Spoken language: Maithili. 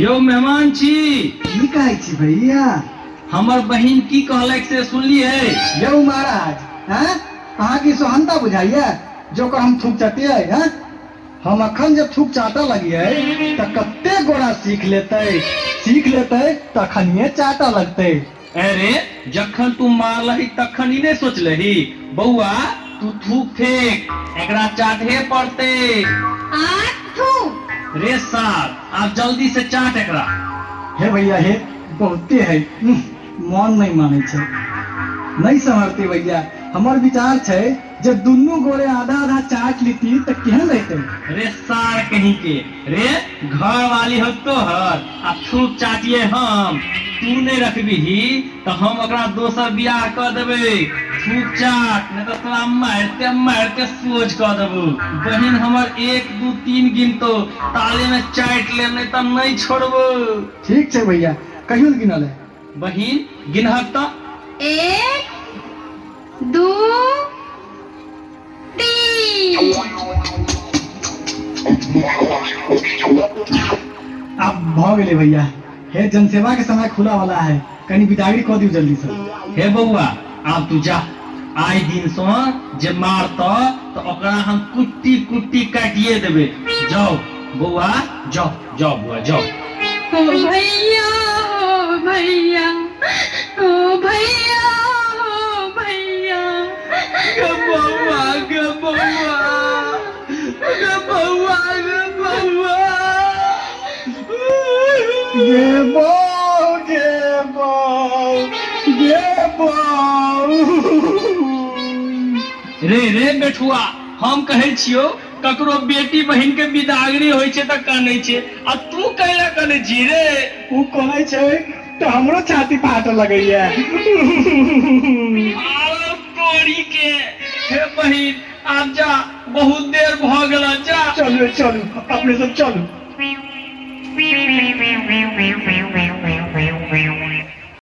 यो मेहमान छी की कहै छी भैया? हमर बहिन की कहलक से सुनलिए? यौ महाराज, हैं अहाँ की सोहनता बुझाइए जो कर हम थूक चटिए हैं? हम अखन जब थूक चाटा लगिए त कत्ते गोरा सीख लेते तखनिए चाटा लगते। अरे जखन तू मारलही तखन ही ने सोचलही बउआ तू थूक फेंक, एकरा चाटे पड़ते। रे साथ आप जल्दी से चाट एकरा। हे भैया हे, बहुते है, मन नहीं माने छे, नहीं समझते भैया। हमार विचार छे जब दुनू गोरे आधा आधा चाट लेती तो केहन रहते। रे सार कहीं के रे, घर वाली हो तोहर आ थूक चाटिए हम, तू नहीं रखबी तो हम ओकरा दोसर बियाह कर देबे। थूक चाट नहीं तो तोरा मारते मारते सोच कर देबो। बहिन हमर 1 2 3 गिनतो, ताले में चाट ले नहीं तो नहीं छोड़बो। ठीक छे भैया, कहियो गिनल है। बहिन गिनहक तो 1 2 3। अब भ गेले भैया। हे जनसेवा के समय खुला वाला है, कनी बिदागरी कह दियो जल्दी से। हे बउआ अब तू जा, आइ दिन से जे मारता तो ओकरा हम कुट्टी कुट्टी काटिए देबे। जाओ बउआ जाओ, जाओ बउआ जाओ। ओ भैया, ओ भैया, ओ भैया, ओ भैया। गे बउआ, गे बउआ, गे बउआ, गे बउआ। गे बौ, गे बौ, गे बौ। रे रे बेठुआ, हम कहै छियो ककरो बेटी बहिन के बिदागरी होय छे त कानै छे, आ तू कैला कानै छी रे? ऊ कहै छै तो हमरो छाती फाट लगैया। आरो तोरी के। हे बहिन आप जा, बहुत देर भ गेल, जा। चलो चलो अपने सब चलो।